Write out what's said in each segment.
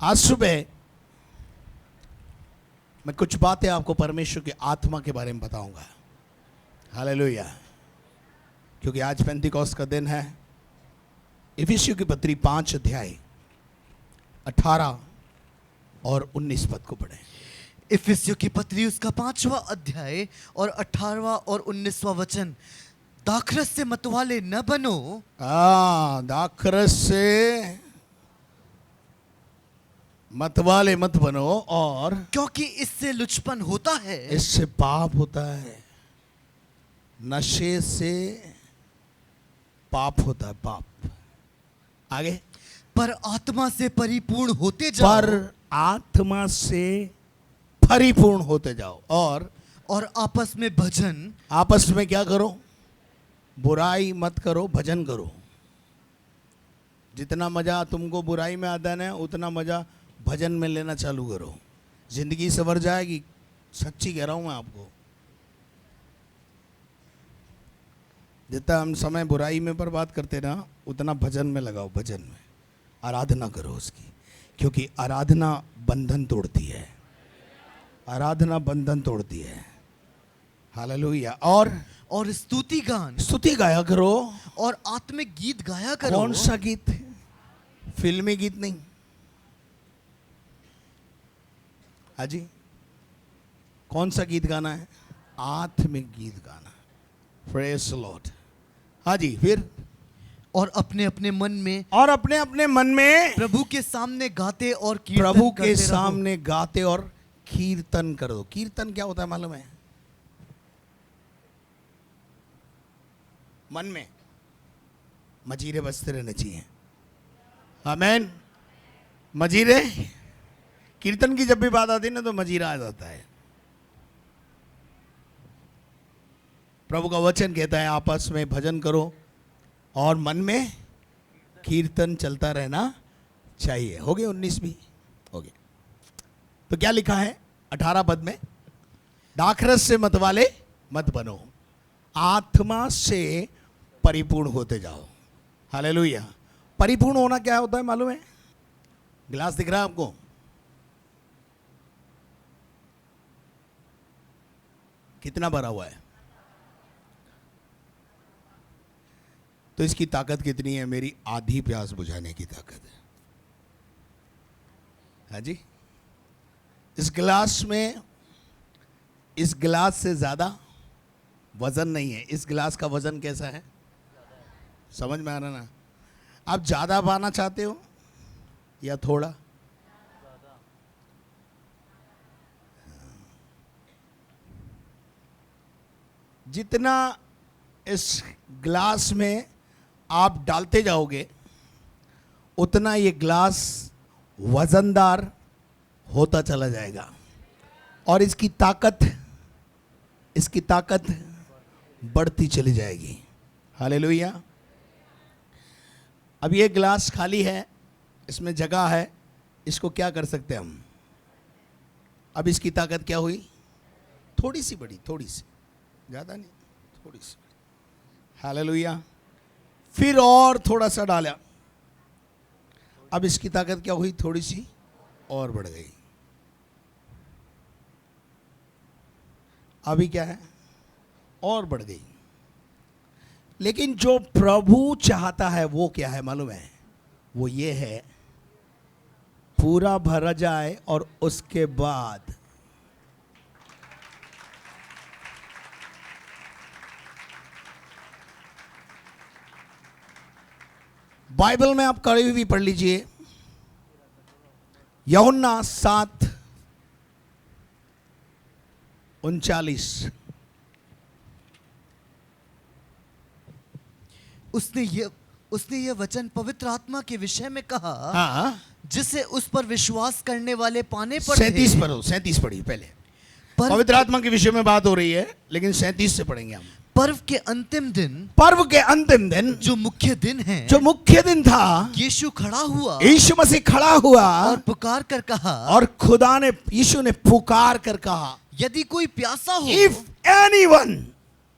आज सुबह मैं कुछ बातें आपको परमेश्वर की आत्मा के बारे में बताऊंगा। हालेलुया। क्योंकि आज पेंतिकोस्त का दिन है। इफिसियों की पत्री 5 अध्याय 18 और 19 पद को पढ़ें। इफिसियों की पत्री उसका 5वां अध्याय और 18वां और 19वां वचन। दाखरस से मतवाले न बनो। दाखरस से मतवाले मत बनो, और क्योंकि इससे लुचपन होता है, इससे पाप होता है। नशे से पाप होता है, पाप। आगे, पर आत्मा से परिपूर्ण होते जाओ। पर आत्मा से परिपूर्ण होते जाओ, और आपस में भजन। आपस में क्या करो? बुराई मत करो, भजन करो। जितना मजा तुमको बुराई में आता है ना, उतना मजा भजन में लेना चालू करो। जिंदगी संवर जाएगी। सच्ची कह रहा हूं मैं आपको। जितना हम समय बुराई में बर्बाद करते ना, उतना भजन में लगाओ। भजन में आराधना करो उसकी, क्योंकि आराधना बंधन तोड़ती है। आराधना बंधन तोड़ती है। हालेलुया। और स्तुति गान, स्तुति गाया करो। और आत्मिक गीत गाया करो। कौन सा गीत? फिल्मी गीत नहीं। हाँ जी, कौन सा गीत गाना है? आत्मिक गीत गाना। Praise the Lord. हाँ जी, फिर और अपने अपने मन में प्रभु के सामने गाते और कीर्तन प्रभु के करते रहो। सामने गाते और कीर्तन करो। कीर्तन क्या होता है मालूम है? मन में मजीरे बजते रहने चाहिए। आमीन। मजीरे, कीर्तन की जब भी बात आती है ना, तो मजीरा आ जाता है। प्रभु का वचन कहता है आपस में भजन करो और मन में कीर्तन चलता रहना चाहिए। हो गए 19 भी हो गए। तो क्या लिखा है 18 पद में? दाखरस से मतवाले मत बनो, आत्मा से परिपूर्ण होते जाओ। हालेलुया। परिपूर्ण होना क्या होता है मालूम है? गिलास दिख रहा है आपको? कितना भरा हुआ है? तो इसकी ताकत कितनी है? मेरी आधी प्यास बुझाने की ताकत है। हाँ जी। इस गिलास में, इस गिलास से ज्यादा वजन नहीं है। इस गिलास का वजन कैसा है? समझ में आ रहा ना? आप ज्यादा पाना चाहते हो या थोड़ा? जितना इस गिलास में आप डालते जाओगे, उतना ये गिलास वजनदार होता चला जाएगा, और इसकी ताकत बढ़ती चली जाएगी। हालेलुया। अब ये गिलास खाली है, इसमें जगह है, इसको क्या कर सकते हैं हम? अब इसकी ताकत क्या हुई? थोड़ी सी बढ़ी, थोड़ी सी, ज़्यादा नहीं, थोड़ी सी। हालेलुया। फिर और थोड़ा सा डाला, अब इसकी ताकत क्या हुई? थोड़ी सी और बढ़ गई। अभी क्या है? और बढ़ गई। लेकिन जो प्रभु चाहता है वो क्या है मालूम है? वो ये है, पूरा भरा जाए और उसके बाद बाइबल में आप कड़ी हुई पढ़ लीजिए, यूहन्ना 7:39। उसने ये वचन पवित्र आत्मा के विषय में कहा। हाँ, जिसे उस पर विश्वास करने वाले पाने पर 37 पढ़ी पहले। पवित्र आत्मा के विषय में बात हो रही है, लेकिन 37 से पढ़ेंगे हम। पर्व के अंतिम दिन जो मुख्य दिन था, यीशु खड़ा हुआ, यीशु मसीह खड़ा हुआ और पुकार कर कहा, और यीशु ने पुकार कर कहा, यदि कोई प्यासा हो, इफ एनीवन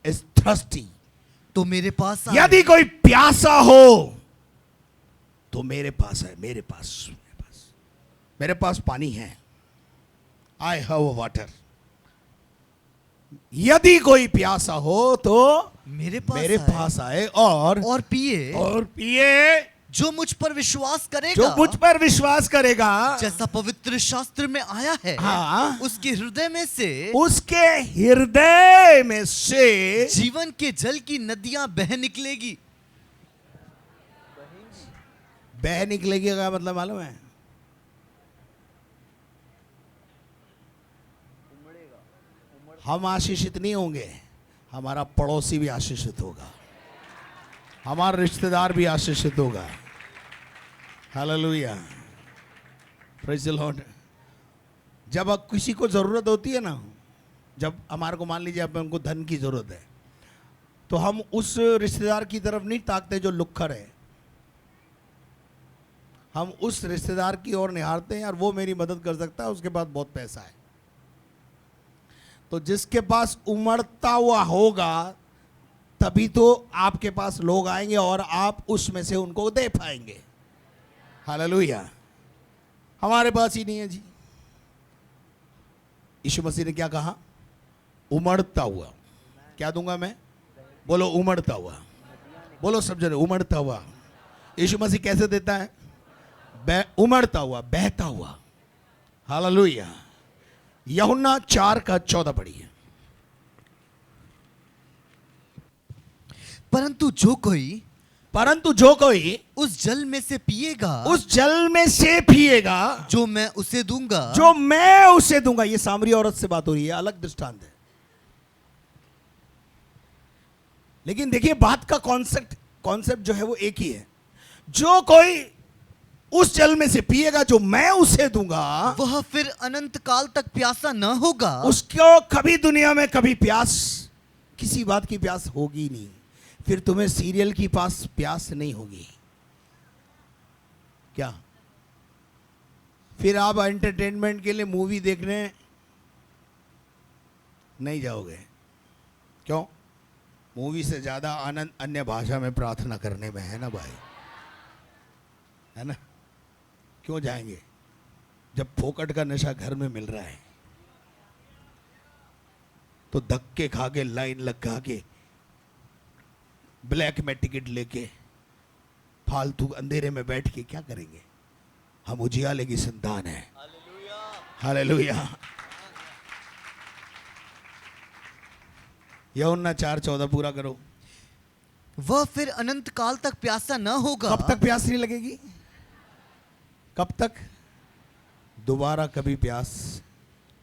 इज थर्स्टी, तो मेरे पास आए। यदि कोई प्यासा हो तो मेरे पास है, मेरे पास। मेरे पास पानी है, आई हैव वाटर, यदि कोई प्यासा हो तो मेरे मेरे पास पास आए और पिए। जो मुझ पर विश्वास करेगा, जो मुझ पर विश्वास करेगा, जैसा पवित्र शास्त्र में आया है, हाँ, उसके हृदय में से जीवन के जल की नदियां बह निकलेगी। बह निकलेगी का मतलब मालूम है? हम आशीषित नहीं होंगे, हमारा पड़ोसी भी आशीषित होगा, हमारा रिश्तेदार भी आशीषित होगा। Hallelujah, praise the Lord. जब अब किसी को ज़रूरत होती है ना, जब हमारे को मान लीजिए अपन को धन की ज़रूरत है, तो हम उस रिश्तेदार की तरफ नहीं ताकते जो लुक्खर है, हम उस रिश्तेदार की ओर निहारते हैं, यार वो मेरी मदद कर सकता है, उसके पास बहुत पैसा है। तो जिसके पास उमड़ता हुआ होगा तभी तो आपके पास लोग आएंगे और आप उसमें से उनको दे पाएंगे। हालेलुया। हमारे पास ही नहीं है जी। यीशु मसीह ने क्या कहा? उमड़ता हुआ। क्या दूंगा मैं? बोलो उमड़ता हुआ। बोलो सब जने उमड़ता हुआ। यीशु मसीह कैसे देता है? उमड़ता हुआ, बहता हुआ। हालेलुया। यूहन्ना 4:14 पढ़िए। परंतु जो कोई उस जल में से पिएगा, जो मैं उसे दूंगा। ये सामरी औरत से बात हो रही है, अलग दृष्टांत है, लेकिन देखिए बात का कॉन्सेप्ट जो है वो एक ही है। जो कोई उस जल में से पिएगा जो मैं उसे दूंगा, वह फिर अनंत काल तक प्यासा न होगा। उसको कभी दुनिया में कभी किसी बात की प्यास होगी नहीं। फिर तुम्हें सीरियल की प्यास नहीं होगी क्या? फिर आप एंटरटेनमेंट के लिए मूवी देखने नहीं जाओगे। क्यों? मूवी से ज्यादा आनंद अन्य भाषा में प्रार्थना करने में है ना भाई, है ना? क्यों जाएंगे जब फोकट का नशा घर में मिल रहा है? तो धक्के खा के, लाइन लगा के, ब्लैक में टिकट लेके, फालतू अंधेरे में बैठ के क्या करेंगे? हम उजियाले की संतान है। हालेलुया। यूहन्ना 4:14 पूरा करो। वह फिर अनंत काल तक प्यासा न होगा। कब तक प्यास नहीं लगेगी? कब तक? दोबारा कभी प्यास,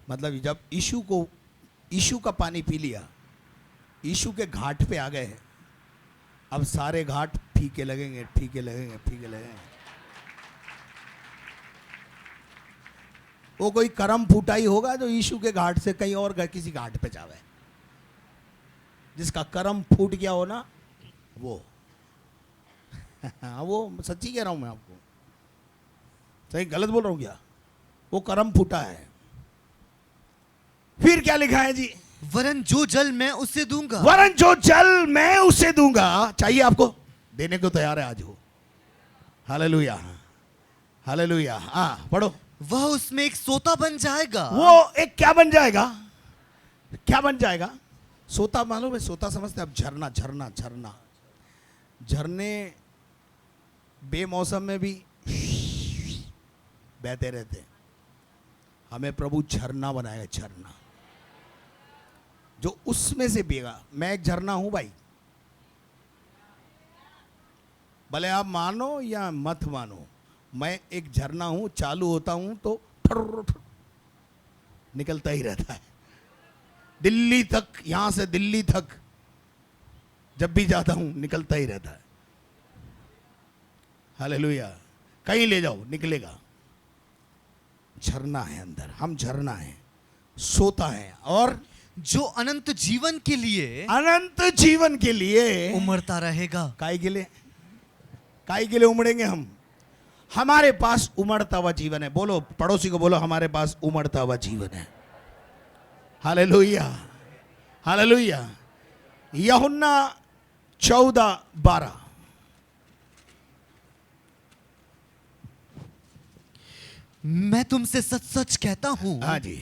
मतलब जब यीशु का पानी पी लिया, यीशु के घाट पे आ गए, अब सारे घाट फीके लगेंगे। वो कोई करम फूटा ही होगा जो यीशु के घाट से कहीं और किसी घाट पे जावे। जिसका करम फूट गया हो ना वो वो सच्ची कह रहा हूं मैं आपको, सही गलत बोल रहा हूं क्या? वो करम फूटा है। फिर क्या लिखा है जी? वरन जो जल मैं उसे दूंगा। चाहिए आपको? देने को तैयार है आज वो। Hallelujah, hallelujah. हाँ पढ़ो। वह उसमें एक सोता बन जाएगा। वो एक क्या बन जाएगा? क्या बन जाएगा? सोता मालूम है? सोता समझते आप? झरना। झरने बेमौसम में भी बहते रहते। हमें प्रभु झरना बनाएगा, झरना जो उसमें से पिएगा। मैं एक झरना हूं भाई, भले आप मानो या मत मानो, मैं एक झरना हूं। चालू होता हूं तो निकलता ही रहता है दिल्ली तक। यहां से दिल्ली तक जब भी जाता हूं निकलता ही रहता है। हालेलुया। कहीं ले जाओ निकलेगा। झरना है अंदर, हम झरना है, सोता है, और जो अनंत जीवन के लिए उमड़ता रहेगा। काई के लिए उमड़ेंगे हम? हमारे पास उमड़ता हुआ जीवन है। बोलो पड़ोसी को, बोलो हमारे पास उमड़ता हुआ जीवन है। Hallelujah, hallelujah. यूहन्ना 14:12। मैं तुमसे सच सच कहता हूँ हाँ जी,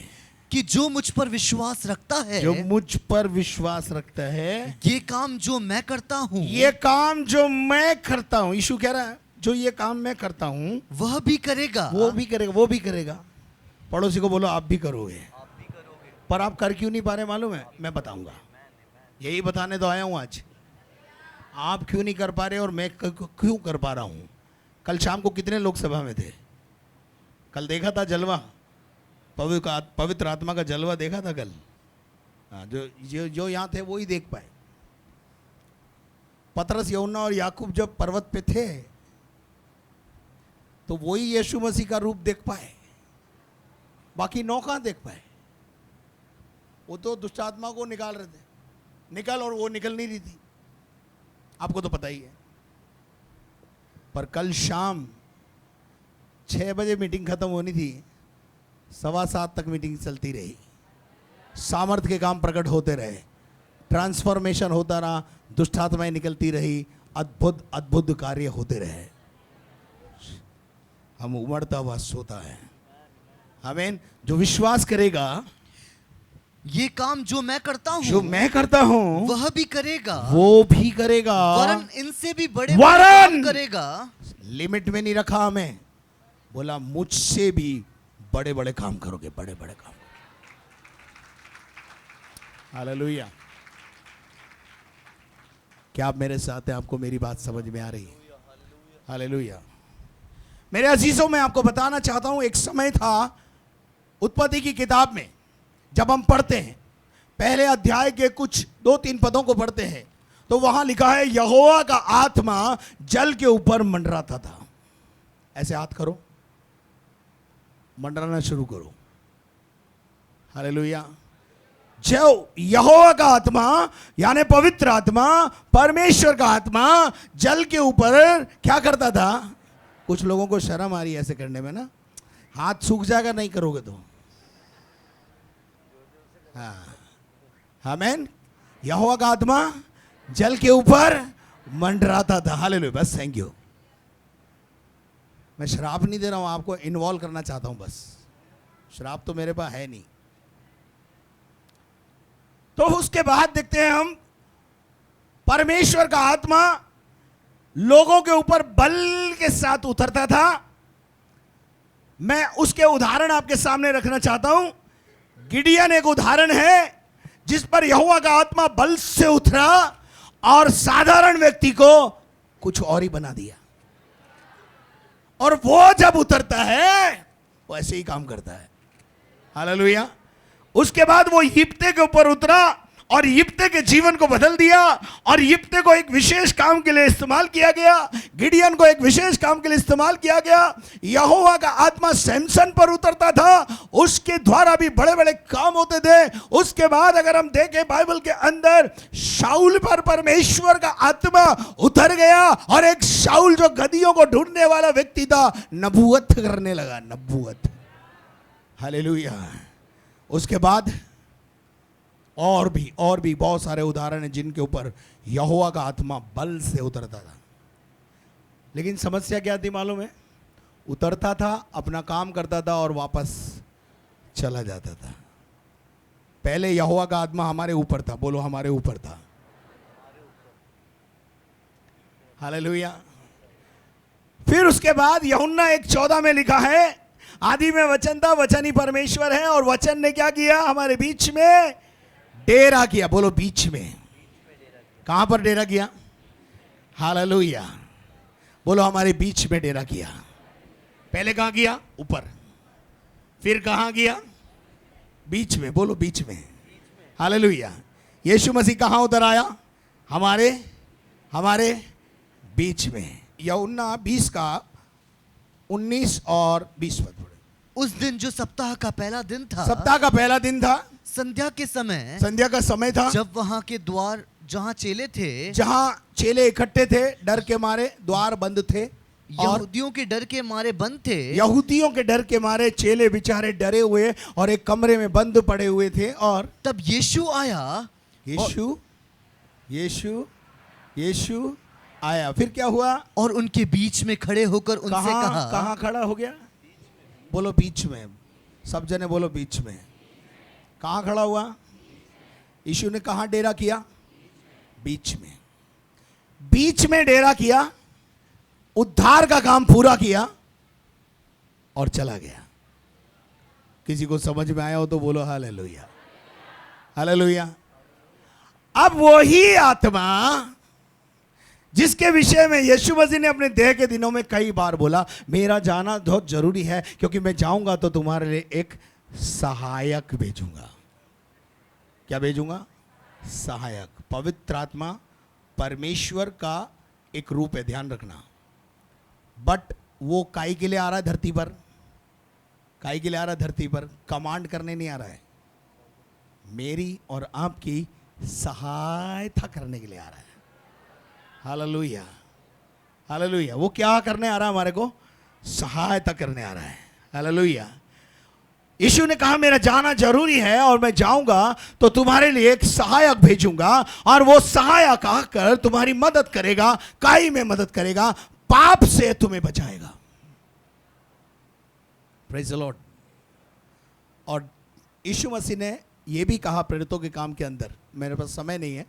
कि जो मुझ पर विश्वास रखता है, जो मुझ पर विश्वास रखता है, ये काम जो मैं करता हूँ, ये काम जो मैं करता हूं, यीशु कह रहा है जो ये काम मैं करता हूं वह भी करेगा। वो भी करेगा, वो भी करेगा। पड़ोसी को बोलो आप भी करोगे। पर आप कर क्यों नहीं पा रहे मालूम है? मैं बताऊंगा, यही बताने तो आया हूं आज। आप क्यों नहीं कर पा रहे और मैं क्यों कर पा रहा हूं। कल शाम को कितने लोग सभा में थे? कल देखा था जलवा, पवित्र आत्मा का जलवा देखा था कल। हाँ, जो यहाँ थे वो ही देख पाए। पतरस, यूहन्ना और याकूब जब पर्वत पे थे तो वही यीशु मसीह का रूप देख पाए, बाकी 9 कहाँ देख पाए। वो तो दुष्ट आत्मा को निकाल रहे थे, निकल, और वो निकल नहीं रही थी, आपको तो पता ही है। पर कल शाम 6 बजे मीटिंग खत्म होनी थी, 7:15 तक मीटिंग चलती रही। सामर्थ के काम प्रकट होते रहे, ट्रांसफॉर्मेशन होता रहा, दुष्ट आत्माएं निकलती रही, अद्भुत अद्भुत कार्य होते रहे। हम उमड़ता हुआ सोता है। आमीन। जो विश्वास करेगा, ये काम जो मैं करता हूँ, जो मैं करता हूं वह भी करेगा, वो भी करेगा, वरन इनसे भी बड़े वरन काम करेगा। लिमिट में नहीं रखा हमें, बोला मुझसे भी बड़े बड़े काम करोगे, बड़े बड़े काम। हालेलुया। क्या आप मेरे साथ हैं? आपको मेरी बात समझ में आ रही है? हालेलुया। मेरे अजीजों, मैं आपको बताना चाहता हूं, एक समय था उत्पत्ति की किताब में, जब हम पढ़ते हैं पहले अध्याय के कुछ 2-3 पदों को पढ़ते हैं तो वहां लिखा है यहोवा का आत्मा जल के ऊपर मंडराता था। ऐसे हाथ करो, मंडराना शुरू करो। हालेलुया। जो यहोवा का आत्मा यानी पवित्र आत्मा, परमेश्वर का आत्मा जल के ऊपर क्या करता था? कुछ लोगों को शर्म आ रही है ऐसे करने में ना, हाथ सूख जाएगा नहीं करोगे तो। हाँ, आमीन। यहोवा का आत्मा जल के ऊपर मंडराता था। हालेलुया। बस, थैंक यू। मैं श्राप नहीं दे रहा हूं, आपको इन्वॉल्व करना चाहता हूं बस। श्राप तो मेरे पास है नहीं। तो उसके बाद देखते हैं हम, परमेश्वर का आत्मा लोगों के ऊपर बल के साथ उतरता था। मैं उसके उदाहरण आपके सामने रखना चाहता हूं। गिडियन एक उदाहरण है जिस पर यहोवा का आत्मा बल से उतरा और साधारण व्यक्ति को कुछ और ही बना दिया। और वो जब उतरता है वो ऐसे ही काम करता है। हालेलुया। उसके बाद वो यिप्ते के ऊपर उतरा और यिप्ते के जीवन को बदल दिया, और यिप्ते को एक विशेष काम के लिए इस्तेमाल किया गया, गिडियन को एक विशेष काम के लिए इस्तेमाल किया गया। यहोवा का आत्मा सैमसन पर उतरता था, उसके द्वारा भी बड़े बड़े काम होते थे। उसके बाद अगर हम देखें बाइबल के अंदर, शाऊल पर परमेश्वर का आत्मा उतर गया और एक शाऊल जो गदियों को ढूंढने वाला व्यक्ति था, नबूवत करने लगा, नबूवत। हालेलुया। उसके बाद और भी बहुत सारे उदाहरण हैं जिनके ऊपर यहोवा का आत्मा बल से उतरता था। लेकिन समस्या क्या थी मालूम है? उतरता था, अपना काम करता था और वापस चला जाता था। पहले यहोवा का आत्मा हमारे ऊपर था, बोलो हमारे ऊपर था। हालेलुया। फिर उसके बाद यूहन्ना 1:14 में लिखा है, आदि में वचन था, वचन ही परमेश्वर है, और वचन ने क्या किया? हमारे बीच में डेरा किया। बोलो बीच में। कहां पर डेरा किया? हालेलुया। बोलो हमारे बीच में डेरा किया। पहले कहां किया? ऊपर। फिर कहां किया? बीच में। बोलो बीच में। हालेलुया। यीशु मसीह कहां उतर आया? हमारे बीच में। यूहन्ना 20 का 19 और 20 पद पढ़े। उस दिन जो सप्ताह का पहला दिन था, सप्ताह का पहला दिन था, संध्या के समय, संध्या का समय था, जब वहां के द्वार जहां चेले थे, जहां चेले इकट्ठे थे, डर के मारे द्वार बंद थे, और यहूदियों के डर के मारे बंद थे। यहूदियों के डर के मारे चेले बेचारे डरे हुए और एक कमरे में बंद पड़े हुए थे। और तब यीशु आया, यीशु आया। फिर क्या हुआ? और उनके बीच में खड़े होकर उनसे कहा। कहां खड़ा हो गया? बोलो बीच में, सब जने बोलो बीच में। कहाँ खड़ा हुआ? यीशु ने कहाँ डेरा किया? बीच में। बीच में डेरा किया, उद्धार का काम पूरा किया और चला गया। किसी को समझ में आया हो तो बोलो हालेलुया, हालेलुया। अब वही आत्मा जिसके विषय में यीशु मसीह ने अपने देह के दिनों में कई बार बोला, मेरा जाना बहुत जरूरी है, क्योंकि मैं जाऊंगा तो तुम्हारे लिए एक सहायक भेजूंगा। क्या भेजूंगा? सहायक। पवित्र आत्मा परमेश्वर का एक रूप है, ध्यान रखना। बट वो काई के लिए आ रहा है धरती पर? काई के लिए आ रहा है धरती पर? कमांड करने नहीं आ रहा है, मेरी और आपकी सहायता करने के लिए आ रहा है। Hallelujah, hallelujah. वो क्या करने आ रहा है? हमारे को सहायता करने आ रहा है। हालेलुया। यीशु ने कहा मेरा जाना जरूरी है और मैं जाऊंगा तो तुम्हारे लिए एक सहायक भेजूंगा, और वो सहायक आकर तुम्हारी मदद करेगा, काई में मदद करेगा, पाप से तुम्हें बचाएगा। Praise the Lord. और यीशु मसीह ने यह भी कहा प्रेरितों के काम के अंदर, मेरे पास समय नहीं है,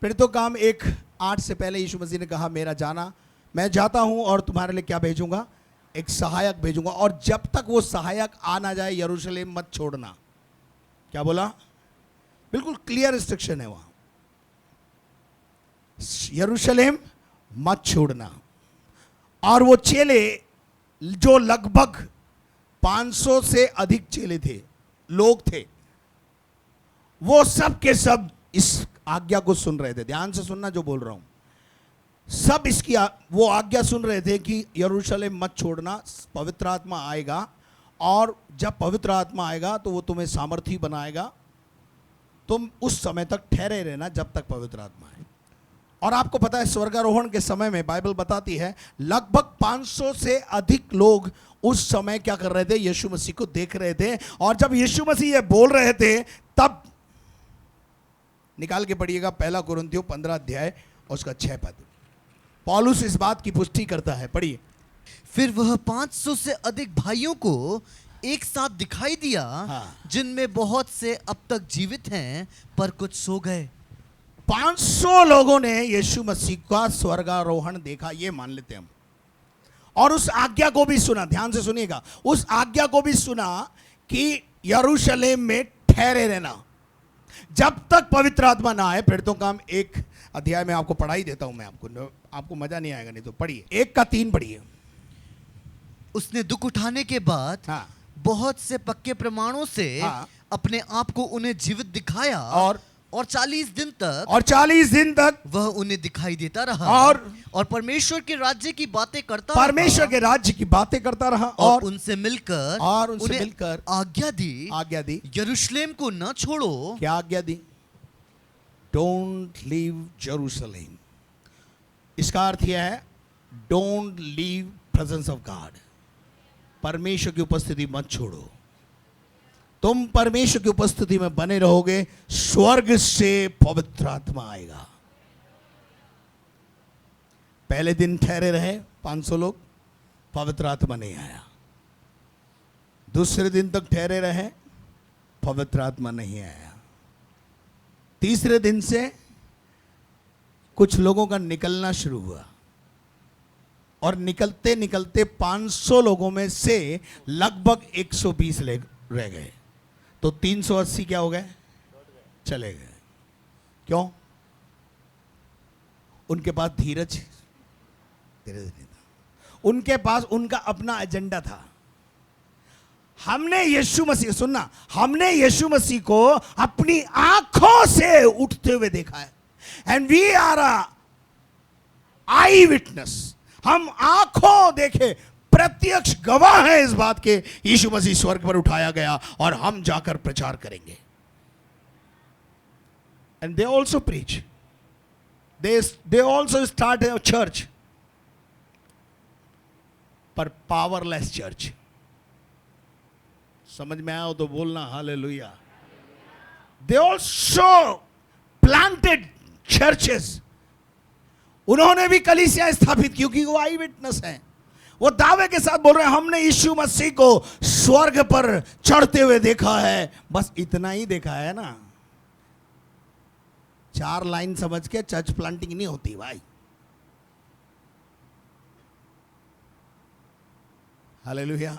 प्रेरितों काम 1:8 से पहले यीशु मसीह ने कहा मेरा जाना, मैं जाता हूं और तुम्हारे लिए क्या भेजूंगा? एक सहायक भेजूंगा, और जब तक वो सहायक आ ना जाए यरूशलेम मत छोड़ना। क्या बोला? बिल्कुल क्लियर इंस्ट्रक्शन है वहां, यरूशलेम मत छोड़ना। और वो चेले जो लगभग 500 से अधिक चेले थे, लोग थे, वो सब के सब इस आज्ञा को सुन रहे थे। ध्यान से सुनना जो बोल रहा हूं। सब इसकी वो आज्ञा सुन रहे थे कि यरूशलेम मत छोड़ना, पवित्र आत्मा आएगा, और जब पवित्र आत्मा आएगा तो वो तुम्हें सामर्थी बनाएगा, तुम उस समय तक ठहरे रहना जब तक पवित्र आत्मा आए। और आपको पता है स्वर्गारोहण के समय में बाइबल बताती है लगभग 500 से अधिक लोग उस समय क्या कर रहे थे? यीशु मसीह को देख रहे थे। और जब यीशु मसीह ये बोल रहे थे तब निकाल के पढ़िएगा 1 कुरिन्थियों 15 अध्याय और उसका 6 पद। पौलुस इस बात की पुष्टि करता है, पढ़िए। फिर वह 500 से अधिक भाइयों को एक साथ दिखाई दिया, जिनमें बहुत से अब तक जीवित हैं पर कुछ सो गए। 500 लोगों ने यीशु मसीह का स्वर्गारोहण देखा, ये मान लेते हम, और उस आज्ञा को भी सुना। ध्यान से सुनिएगा, उस आज्ञा को भी सुना कि यरूशलेम में ठहरे रहना जब तक पवित्र आत्मा ना आए। प्रेरितों काम 1 अध्याय में आपको पढ़ाई देता हूं मैं, आपको मजा नहीं आएगा, नहीं तो पढ़िए 1:3 पढ़िए। उसने दुख उठाने के बाद बहुत से पक्के प्रमाणों से अपने आप को उन्हें जीवित दिखाया, और 40 दिन तक वह उन्हें दिखाई देता रहा, और परमेश्वर के राज्य की बातें करता रहा, और उनसे मिलकर आज्ञा दी यरूशलेम को न छोड़ो। क्या आज्ञा दी? Don't leave Jerusalem. इसका अर्थ यह है don't leave presence of God. परमेश्वर की उपस्थिति मत छोड़ो। तुम परमेश्वर की उपस्थिति में बने रहोगे, स्वर्ग से पवित्र आत्मा आएगा। पहले दिन ठहरे रहे 500 लोग, पवित्र आत्मा नहीं आया। दूसरे दिन तक ठहरे रहे, पवित्र आत्मा नहीं आया। तीसरे दिन से कुछ लोगों का निकलना शुरू हुआ, और निकलते निकलते 500 लोगों में से लगभग 120 रह गए, तो 380 क्या हो गए? चले गए। क्यों? उनके पास धीरज नहीं था, उनके पास उनका अपना एजेंडा था। हमने यीशु मसीह, सुनना, हमने यीशु मसीह को अपनी आंखों से उठते हुए देखा है, and we are eyewitness. हम आंखों देखे प्रत्यक्ष गवाह है इस बात के, यीशु मसीह स्वर्ग पर उठाया गया, और हम जाकर प्रचार करेंगे। And they also preach, they also start a church, पर पावरलेस चर्च। समझ में आया हो तो बोलना hallelujah. They also planted churches, उन्होंने भी कलीसिया स्थापित, क्योंकि वो आई विटनेस हैं। वो दावे के साथ बोल रहे हैं हमने यीशु मसीह को स्वर्ग पर चढ़ते हुए देखा है। बस इतना ही देखा है ना, 4 लाइन समझ के चर्च प्लांटिंग नहीं होती भाई। हालेलुया।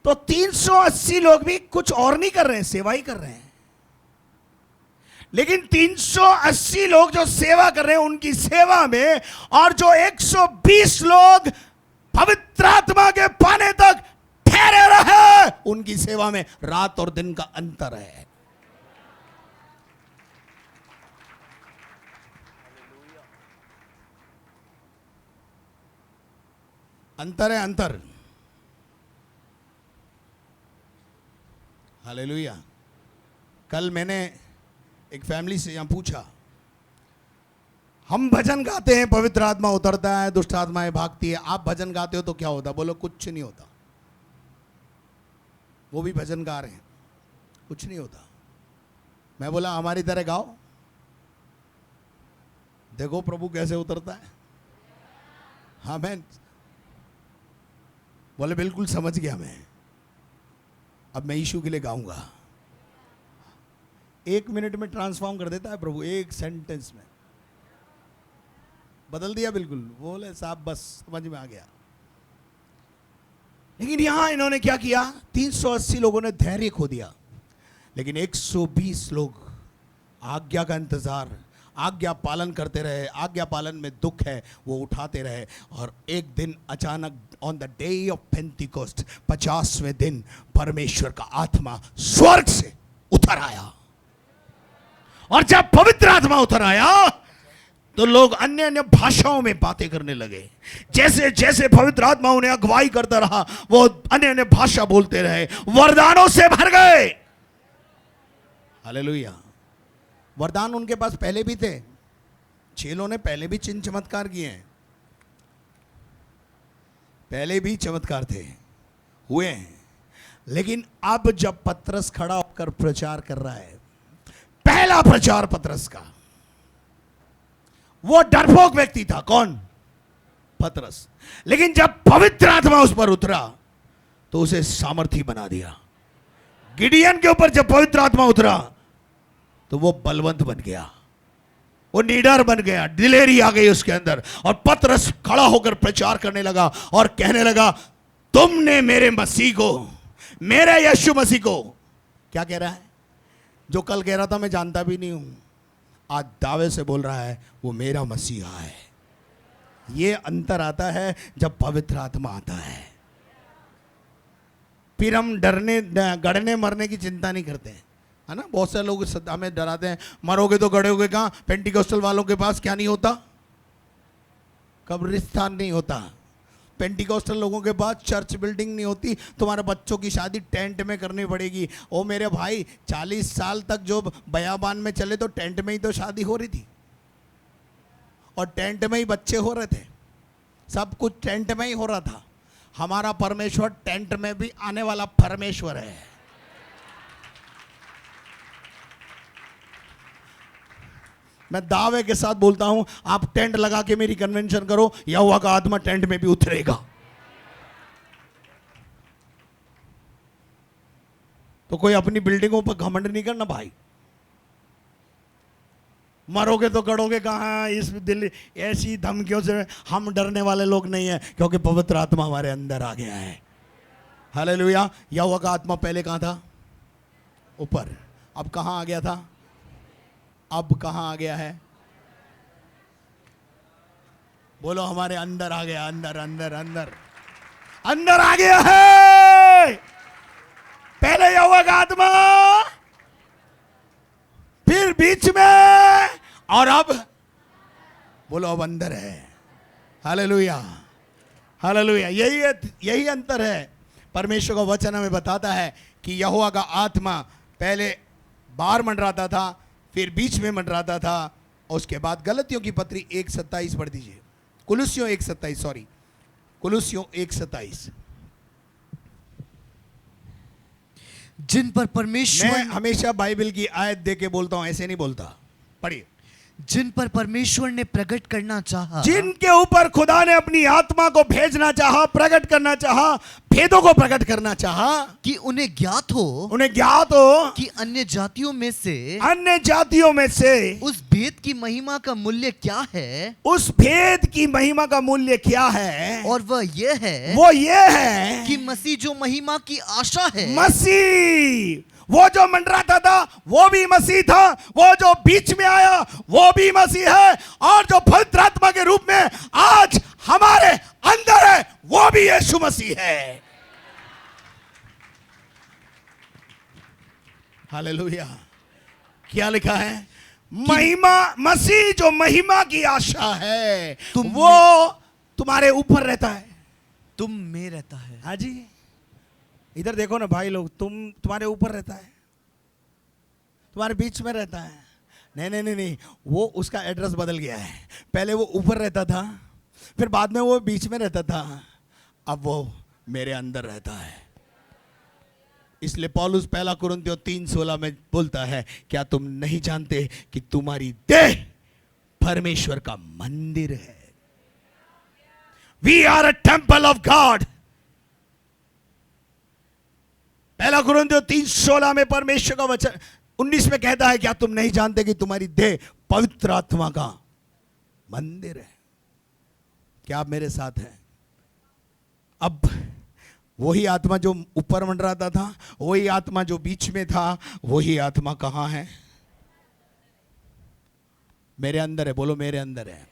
तो 380 लोग भी कुछ और नहीं कर रहे हैं, सेवा ही कर रहे हैं। लेकिन 380 लोग जो सेवा कर रहे हैं उनकी सेवा में, और जो 120 लोग पवित्र आत्मा के पाने तक ठहरे रहे उनकी सेवा में रात और दिन का अंतर है। अंतर है, अंतर। हालेलुया। कल मैंने एक फैमिली से यहां पूछा, हम भजन गाते हैं, पवित्र आत्मा उतरता है, दुष्ट आत्माएं भागती है, आप भजन गाते हो तो क्या होता? बोलो कुछ नहीं होता। वो भी भजन गा रहे हैं, कुछ नहीं होता। मैं बोला हमारी तरह गाओ, देखो प्रभु कैसे उतरता है। हाँ, मैं बोले बिल्कुल समझ गया मैं, अब मैं यीशु के लिए गाऊंगा। 1 मिनट में ट्रांसफॉर्म कर देता है प्रभु, 1 सेंटेंस में बदल दिया बिल्कुल। बोले साहब बस समझ में आ गया। लेकिन यहां इन्होंने क्या किया? 380 लोगों ने धैर्य खो दिया, लेकिन 120 लोग आज्ञा का इंतजार, आज्ञा पालन करते रहे। आज्ञा पालन में दुख है वो उठाते रहे। और एक दिन अचानक on the day of Pentecost, 50वें दिन, परमेश्वर का आत्मा स्वर्ग से उतर आया। और जब पवित्र आत्मा उतर आया तो लोग अन्य अन्य भाषाओं में बातें करने लगे। जैसे जैसे पवित्र आत्मा उन्हें अगुवाई करता रहा, वो अन्य अन्य भाषा बोलते रहे, वरदानों से भर गए। हालेलुया। वरदान उनके पास पहले भी थे, चेलों ने पहले भी चिन्ह चमत्कार किए हैं, पहले भी चमत्कार थे, हुए हैं। लेकिन अब जब पतरस खड़ा होकर प्रचार कर रहा है, पहला प्रचार पतरस का, वो डरपोक व्यक्ति था। कौन? पतरस। लेकिन जब पवित्र आत्मा उस पर उतरा तो उसे सामर्थी बना दिया। गिडियन के ऊपर जब पवित्र आत्मा उतरा तो वो बलवंत बन गया, वो निडर बन गया, दिलेरी आ गई उसके अंदर। और पतरस खड़ा होकर प्रचार करने लगा और कहने लगा, तुमने मेरे मसीह को, मेरे यीशु मसीह को, क्या कह रहा है? जो कल कह रहा था मैं जानता भी नहीं हूं, आज दावे से बोल रहा है वो मेरा मसीहा है। ये अंतर आता है जब पवित्र आत्मा आता है। फिर हम डरने, गड़ने मरने की चिंता नहीं करते हैं, है ना। बहुत से लोग हमें डराते हैं, मरोगे तो गड़ोगे कहाँ? पेंटिकोस्टल वालों के पास क्या नहीं होता? कब्रिस्तान नहीं होता। पेंटिकोस्टल लोगों के पास चर्च बिल्डिंग नहीं होती। तुम्हारे बच्चों की शादी टेंट में करनी पड़ेगी। ओ मेरे भाई, 40 साल तक जो बयाबान में चले तो टेंट में ही तो शादी हो रही थी, और टेंट में ही बच्चे हो रहे थे, सब कुछ टेंट में ही हो रहा था। हमारा परमेश्वर टेंट में भी आने वाला परमेश्वर है। मैं दावे के साथ बोलता हूं, आप टेंट लगा के मेरी कन्वेंशन करो, यहोवा का आत्मा टेंट में भी उतरेगा। तो कोई अपनी बिल्डिंगों पर घमंड नहीं करना भाई। मरोगे तो गड़ोगे कहाँ? इस दिल्ली ऐसी धमकियों से हम डरने वाले लोग नहीं है, क्योंकि पवित्र आत्मा हमारे अंदर आ गया है। हालेलुया। यहोवा का आत्मा पहले कहाँ था? ऊपर। अब कहाँ आ गया था? अब कहां आ गया है? बोलो हमारे अंदर आ गया। अंदर अंदर अंदर अंदर आ गया है। पहले यहोवा का आत्मा, फिर बीच में, और अब बोलो अब अंदर है। Hallelujah, hallelujah. यही अंतर है। परमेश्वर का वचन हमें बताता है कि यहोवा का आत्मा पहले बाहर मंडराता था, फिर बीच में मंडराता था, और उसके बाद गलतियों की पत्री 1:27 पढ़ दीजिए। कुलुस्सियों 1:27, सॉरी, कुलुस्सियों 1:27। जिन पर परमेश्वर, मैं हमेशा बाइबल की आयत दे के बोलता हूं, ऐसे नहीं बोलता। पढ़िए। जिन पर परमेश्वर ने प्रकट करना चाहा, जिनके ऊपर खुदा ने अपनी आत्मा को भेजना चाहा, प्रकट करना चाहा, भेदों को प्रकट करना चाहा, कि उन्हें ज्ञात हो कि अन्य जातियों में से उस भेद की महिमा का मूल्य क्या है, उस भेद की महिमा का मूल्य क्या है, और वो ये है कि मसीह जो महिमा की आशा है, मसीह वो जो मंडराता था वो भी मसीह था, वो जो बीच में आया वो भी मसीह है, और जो पवित्र आत्मा के रूप में आज हमारे अंदर है वो भी यीशु मसीह है। हालेलुया। क्या लिखा है? महिमा, मसीह जो महिमा की आशा है वो तुम्हारे ऊपर रहता है, तुम में रहता है। हाँ जी, इधर देखो ना भाई लोग, तुम्हारे ऊपर रहता है, तुम्हारे बीच में रहता है। नहीं, वो उसका एड्रेस बदल गया है। पहले वो ऊपर रहता था, फिर बाद में वो बीच में रहता था, अब वो मेरे अंदर रहता है। इसलिए पौलुस पहला कुरिन्थियों 3:16 में बोलता है, क्या तुम नहीं जानते कि तुम्हारी देह परमेश्वर का मंदिर है? We are a temple of God. पहला कुरिन्थियों 3:16 में परमेश्वर का वचन 19 में कहता है, क्या तुम नहीं जानते कि तुम्हारी देह पवित्र आत्मा का मंदिर है? क्या आप मेरे साथ हैं? अब वही आत्मा जो ऊपर मंडराता था, वही आत्मा जो बीच में था, वही आत्मा कहां है? मेरे अंदर है। बोलो मेरे अंदर है।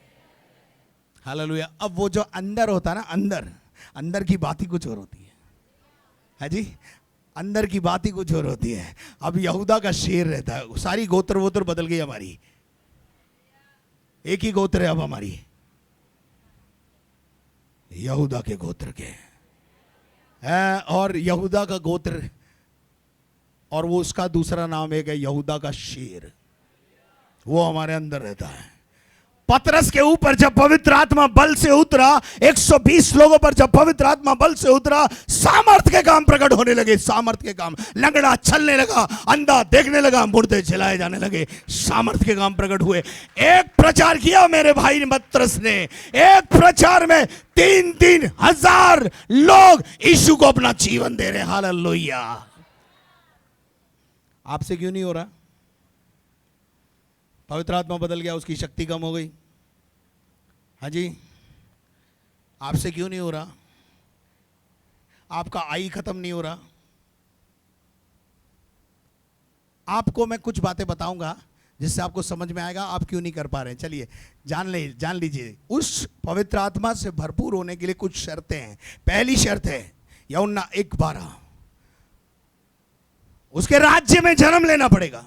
हालेलुया। अब वो जो अंदर होता है ना, अंदर की बात ही कुछ और होती है जी, अंदर की बात ही कुछ और होती है। अब यहूदा का शेर रहता है, सारी गोत्र वोत्र बदल गई हमारी, एक ही गोत्र है अब हमारी, यहूदा के गोत्र के है। और यहूदा का गोत्र, और वो उसका दूसरा नाम एक है यहूदा का शेर, वो हमारे अंदर रहता है। पतरस के ऊपर जब पवित्र आत्मा बल से उतरा, 120 लोगों पर जब पवित्र आत्मा बल से उतरा, सामर्थ के काम प्रकट होने लगे। सामर्थ के काम, लंगड़ा चलने लगा, अंधा देखने लगा, मुर्दे चलाए जाने लगे, सामर्थ के काम प्रकट हुए। एक प्रचार किया मेरे भाई पतरस ने, एक प्रचार में 3-3 हजार लोग यीशु को अपना जीवन दे रहे। हालेलुया। आपसे क्यों नहीं हो रहा? पवित्र आत्मा बदल गया, उसकी शक्ति कम हो गई। हाँ जी, आपसे क्यों नहीं हो रहा? आपका आई खत्म नहीं हो रहा? आपको मैं कुछ बातें बताऊंगा जिससे आपको समझ में आएगा आप क्यों नहीं कर पा रहे हैं। चलिए जान लीजिए। उस पवित्र आत्मा से भरपूर होने के लिए कुछ शर्तें हैं। पहली शर्त है यूहन्ना 1:12, उसके राज्य में जन्म लेना पड़ेगा,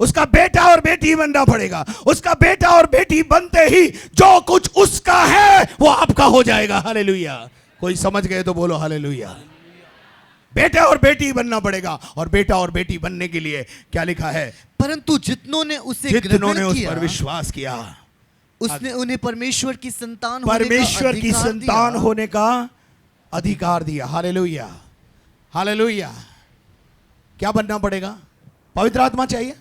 उसका बेटा और बेटी बनना पड़ेगा। उसका बेटा और बेटी बनते ही जो कुछ उसका है वो आपका हो जाएगा। हालेलुया। कोई समझ गए तो बोलो हालेलुया। बेटा और बेटी बनना पड़ेगा, और बेटा और बेटी बनने के लिए क्या लिखा है? परंतु जितनों ने उस पर विश्वास किया, उसने उन्हें परमेश्वर की संतान होने का अधिकार दिया। Hallelujah, hallelujah. क्या बनना पड़ेगा? पवित्र आत्मा चाहिए,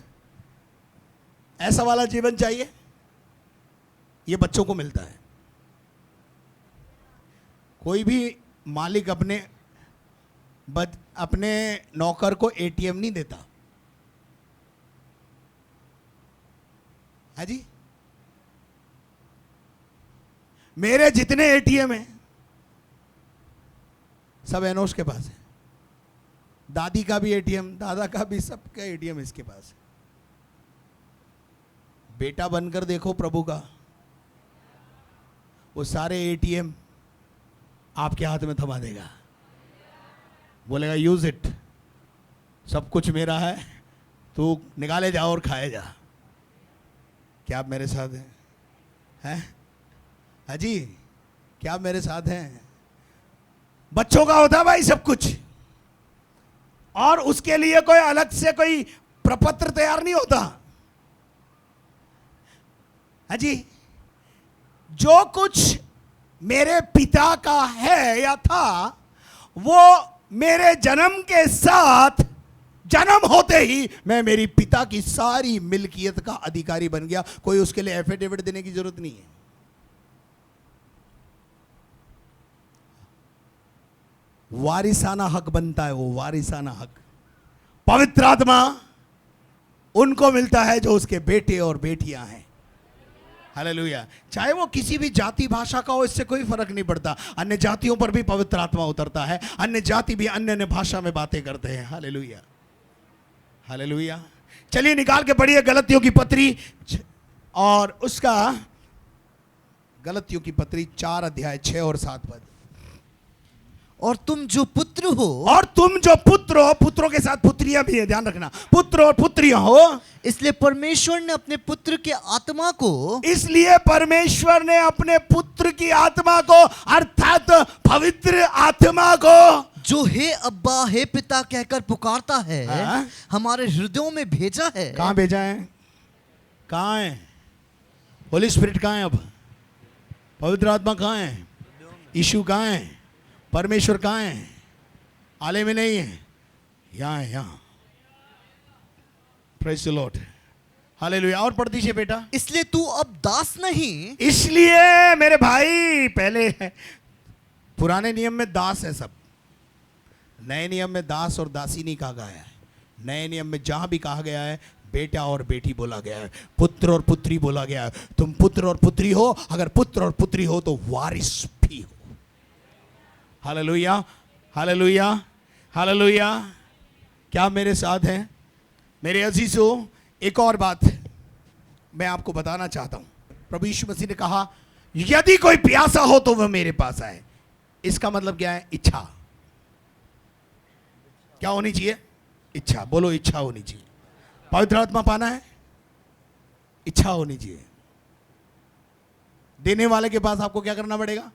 ऐसा वाला जीवन चाहिए। ये बच्चों को मिलता है। कोई भी मालिक अपने नौकर को एटीएम नहीं देता है जी। मेरे जितने एटीएम हैं सब एनोश के पास है, दादी का भी एटीएम, दादा का भी, सबका एटीएम इसके पास है। बेटा बनकर देखो प्रभु का, वो सारे एटीएम आपके हाथ में थमा देगा, बोलेगा यूज इट, सब कुछ मेरा है, तू निकाले जा और खाए जा। क्या आप मेरे साथ हैं? हाँ जी, क्या आप मेरे साथ हैं? बच्चों का होता भाई सब कुछ, और उसके लिए कोई अलग से कोई प्रपत्र तैयार नहीं होता। हाँ जी, जो कुछ मेरे पिता का है या था, वो मेरे जन्म के साथ जन्म होते ही मैं मेरी पिता की सारी मिल्कियत का अधिकारी बन गया। कोई उसके लिए एफिडेविट देने की जरूरत नहीं है। वारिसाना हक बनता है, वो वारिसाना हक पवित्र आत्मा उनको मिलता है जो उसके बेटे और बेटियां हैं। हालेलुया। चाहे वो किसी भी जाति भाषा का हो, इससे कोई फर्क नहीं पड़ता। अन्य जातियों पर भी पवित्र आत्मा उतरता है, अन्य जाति भी अन्य अन्य भाषा में बातें करते हैं। Hallelujah, hallelujah. चलिए निकाल के पढ़िए गलतियों की पत्री, और उसका गलतियों की पत्री 4 अध्याय 6 और 7 पद। और तुम जो पुत्र हो, और तुम जो पुत्र हो, पुत्रों के साथ पुत्रियां भी है, ध्यान रखना, पुत्र और पुत्रियां हो, इसलिए परमेश्वर ने अपने पुत्र के आत्मा को, इसलिए परमेश्वर ने अपने पुत्र की आत्मा को, अर्थात पवित्र आत्मा को, जो हे अब्बा हे पिता कहकर पुकारता है, हमारे हृदयों में भेजा है। कहां भेजा है? कहां है होली स्पिरिट? कहां है? अब पवित्र आत्मा कहां है? यीशु कहां है? परमेश्वर कहां है? आले में नहीं है, यहां है, यहां। Praise the Lord, hallelujah. और पढ़ दीजिए बेटा। इसलिए तू अब दास नहीं, इसलिए मेरे भाई, पहले पुराने नियम में दास है सब, नए नियम में दास और दासी नहीं कहा गया है। नए नियम में जहां भी कहा गया है बेटा और बेटी बोला गया है, पुत्र और पुत्री बोला गया है। तुम पुत्र और पुत्री हो, अगर पुत्र और पुत्री हो तो वारिस भी हो। Hallelujah, hallelujah, hallelujah. क्या मेरे साथ हैं मेरे अजीजों? एक और बात मैं आपको बताना चाहता हूं। प्रभु यीशु मसीह ने कहा यदि कोई प्यासा हो तो वह मेरे पास आए। इसका मतलब क्या है? इच्छा। क्या होनी चाहिए? इच्छा। बोलो, इच्छा होनी चाहिए। पवित्र आत्मा पाना है, इच्छा होनी चाहिए। देने वाले के पास आपको क्या करना पड़ेगा?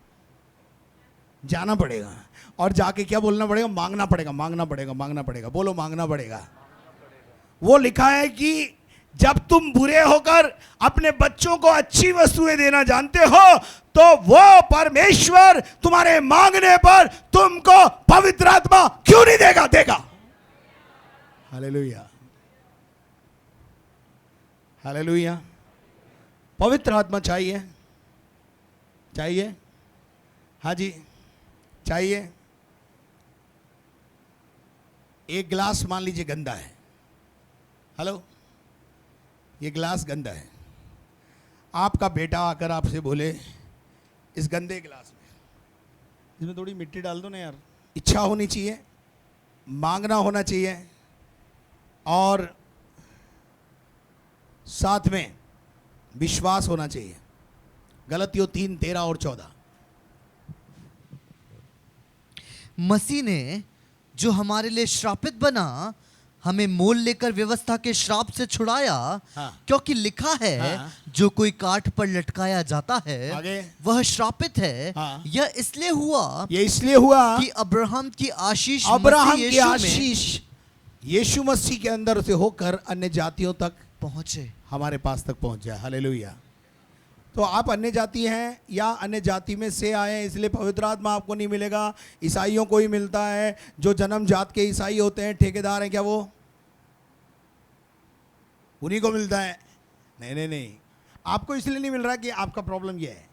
जाना पड़ेगा, और जाके क्या बोलना पड़ेगा? मांगना पड़ेगा, मांगना पड़ेगा, मांगना पड़ेगा। बोलो, मांगना पड़ेगा। वो लिखा है कि जब तुम बुरे होकर अपने बच्चों को अच्छी वस्तुएं देना जानते हो तो वो परमेश्वर तुम्हारे मांगने पर तुमको पवित्र आत्मा क्यों नहीं देगा? देगा। Hallelujah, hallelujah. पवित्र आत्मा चाहिए? चाहिए? हाँ जी, चाहिए। एक गिलास मान लीजिए गंदा है। हेलो, ये गिलास गंदा है। आपका बेटा आकर आपसे बोले इस गंदे गिलास में इसमें थोड़ी मिट्टी डाल दो ना यार। इच्छा होनी चाहिए, मांगना होना चाहिए, और साथ में विश्वास होना चाहिए। गलतियों 3:13 और 14। मसीह ने जो हमारे लिए श्रापित बना, हमें मोल लेकर व्यवस्था के श्राप से छुड़ाया। हाँ। क्योंकि लिखा है, हाँ। जो कोई काठ पर लटकाया जाता है आगे? वह श्रापित है। हाँ। यह इसलिए हुआ कि अब्राहम की आशीष यीशु मसीह के अंदर से होकर अन्य जातियों तक पहुंचे, हमारे पास तक पहुंच जाए। हालेलुया। तो आप अन्य जाति हैं या अन्य जाति में से आए हैं, इसलिए पवित्र आत्मा आपको नहीं मिलेगा। ईसाइयों को ही मिलता है, जो जन्म जात के ईसाई होते हैं, ठेकेदार हैं क्या वो? उन्हीं को मिलता है। नहीं नहीं नहीं, आपको इसलिए नहीं मिल रहा कि आपका प्रॉब्लम यह है,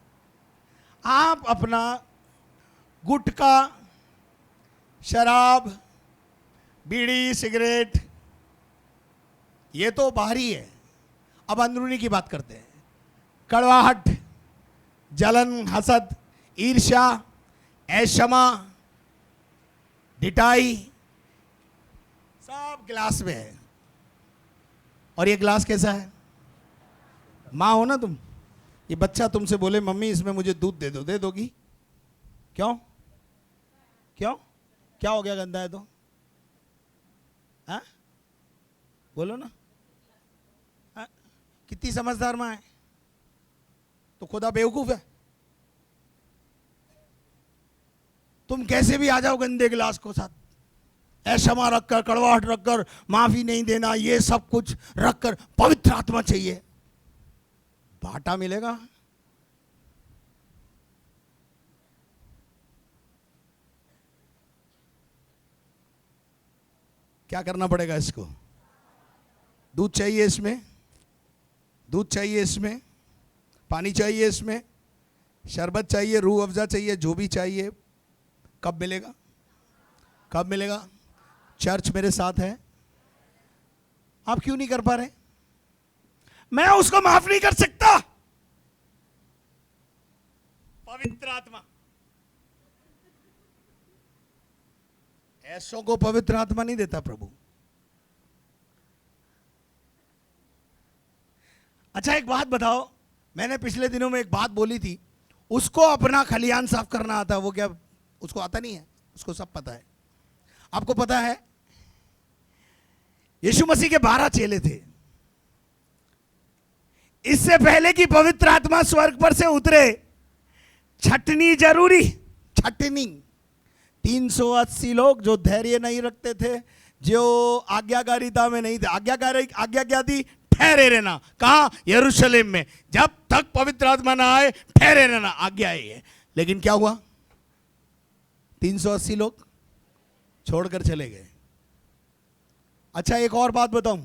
आप अपना गुटखा, शराब, बीड़ी, सिगरेट, ये तो बाहरी है। अब अंदरूनी की बात करते हैं। कड़वाहट, जलन, हसद, ईर्ष्या, ऐशमा, ढिठाई, सब गिलास में है। और ये गिलास कैसा है? माँ हो ना तुम, ये बच्चा तुमसे बोले मम्मी इसमें मुझे दूध दे दो, दे दोगी? क्यों? क्यों? क्या हो गया? गंदा है तो? हाँ, बोलो ना। हाँ? कितनी समझदार माँ है, तो खुदा बेवकूफ है? तुम कैसे भी आ जाओ गंदे गिलास को साथ, ऐशमा रखकर, कड़वाहट रखकर, माफी नहीं देना, ये सब कुछ रखकर। पवित्र आत्मा चाहिए, बाटा मिलेगा। क्या करना पड़ेगा इसको? दूध चाहिए इसमें, दूध चाहिए इसमें, पानी चाहिए इसमें, शरबत चाहिए, रूह अफ़ज़ा चाहिए, जो भी चाहिए। कब मिलेगा? कब मिलेगा? चर्च मेरे साथ है। आप क्यों नहीं कर पा रहे? मैं उसको माफ नहीं कर सकता। पवित्र आत्मा, ऐसों को पवित्र आत्मा नहीं देता प्रभु। अच्छा एक बात बताओ, मैंने पिछले दिनों में एक बात बोली थी, उसको अपना खलियान साफ करना आता, वो क्या उसको आता नहीं है? उसको सब पता है। आपको पता है यीशु मसीह के 12 चेले थे। इससे पहले कि पवित्र आत्मा स्वर्ग पर से उतरे, छटनी जरूरी, छटनी। 380 लोग जो धैर्य नहीं रखते थे, जो आज्ञाकारिता में नहीं थे। आज्ञा क्या थी? ठहरे रहना। कहां? यरूशलेम में। जब तक पवित्र आत्मा ना आए ठहरे रहना, आज्ञा है। लेकिन क्या हुआ? 380 लोग छोड़कर चले गए। अच्छा एक और बात बताऊं,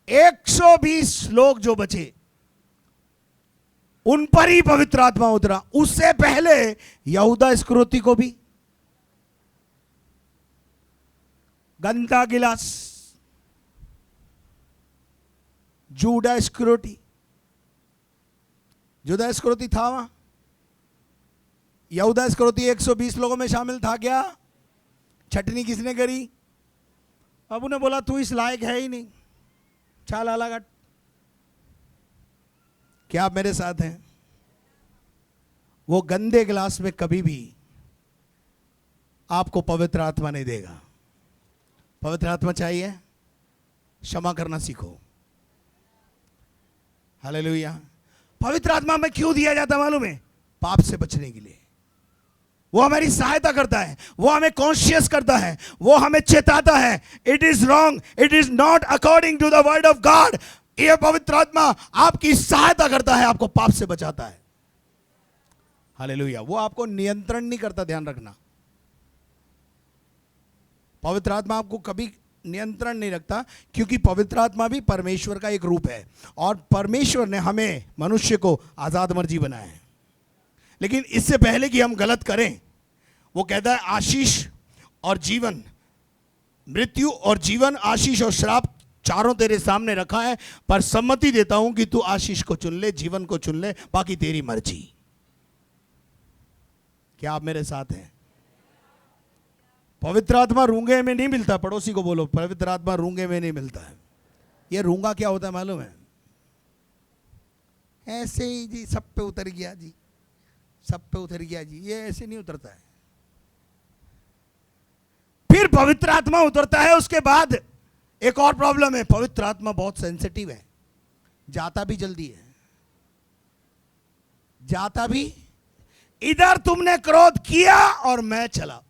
120 लोग जो बचे उन पर ही पवित्र आत्मा उतरा। उससे पहले यहूदा इस्करियोती को भी गंदा गिलास, जूदा इस्करियोती, जुदा इस्करियोती था वहां। यहूदा इस्करियोती 120 लोगों में शामिल था क्या? छटनी किसने करी? अब उन्हें बोला तू इस लायक है ही नहीं, चाल अलग। क्या आप मेरे साथ हैं? वो गंदे गिलास में कभी भी आपको पवित्र आत्मा नहीं देगा। पवित्र आत्मा चाहिए, क्षमा करना सीखो। हालेलुया। पवित्र आत्मा में क्यों दिया जाता मालूम है? पाप से बचने के लिए। वो हमारी सहायता करता है, वो हमें कॉन्शियस करता है, वो हमें चेताता है। It is wrong, it is not according to the word of God. ये पवित्र आत्मा आपकी सहायता करता है, आपको पाप से बचाता है। हालेलुया। वो आपको नियंत्रण नहीं करता, ध्यान रखना। पवित्र आत्मा आपको कभी नियंत्रण नहीं रखता, क्योंकि पवित्र आत्मा भी परमेश्वर का एक रूप है और परमेश्वर ने हमें मनुष्य को आजाद मर्जी बनाया है। लेकिन इससे पहले कि हम गलत करें, वो कहता है आशीष और जीवन, मृत्यु और जीवन, आशीष और श्राप चारों तेरे सामने रखा है, पर सम्मति देता हूं कि तू आशीष को चुन ले, जीवन को चुन ले, बाकी तेरी मर्जी। क्या आप मेरे साथ हैं? पवित्र आत्मा रूंगे में नहीं मिलता। पड़ोसी को बोलो, पवित्र आत्मा रूंगे में नहीं मिलता है। ये रूंगा क्या होता है मालूम है? ऐसे ही जी, सब पे उतर गया जी, सब पे उतर गया जी। ये ऐसे नहीं उतरता है। फिर पवित्र आत्मा उतरता है, उसके बाद एक और प्रॉब्लम है, पवित्र आत्मा बहुत सेंसिटिव है, जाता भी जल्दी है, जाता भी। इधर तुमने क्रोध किया और मैं चला,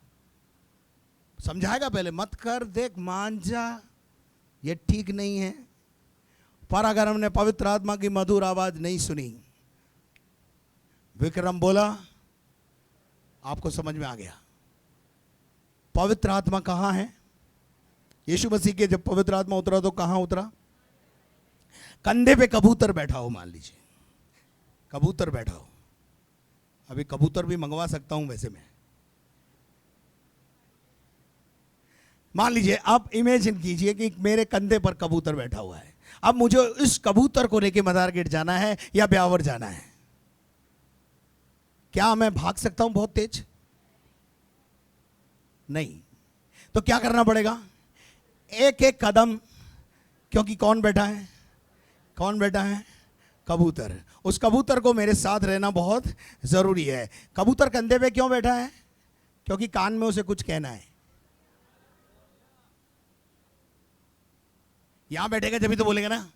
समझाएगा पहले, मत कर, देख, मान जा, ये ठीक नहीं है। पर अगर हमने पवित्र आत्मा की मधुर आवाज नहीं सुनी, विक्रम बोला, आपको समझ में आ गया पवित्र आत्मा कहां है। यीशु मसीह के जब पवित्र आत्मा उतरा तो कहां उतरा? कंधे पे कबूतर बैठा हो, मान लीजिए कबूतर बैठा हो। अभी कबूतर भी मंगवा सकता हूं वैसे मैं। मान लीजिए, आप इमेजिन कीजिए कि मेरे कंधे पर कबूतर बैठा हुआ है। अब मुझे इस कबूतर को लेके मदार गेट जाना है या ब्यावर जाना है। क्या मैं भाग सकता हूं बहुत तेज? नहीं। तो क्या करना पड़ेगा? एक एक कदम, क्योंकि कौन बैठा है? कौन बैठा है? कबूतर। उस कबूतर को मेरे साथ रहना बहुत जरूरी है। कबूतर कंधे पे क्यों बैठा है? क्योंकि कान में उसे कुछ कहना है। यहां बैठेगा जब भी तो बोलेगा ना।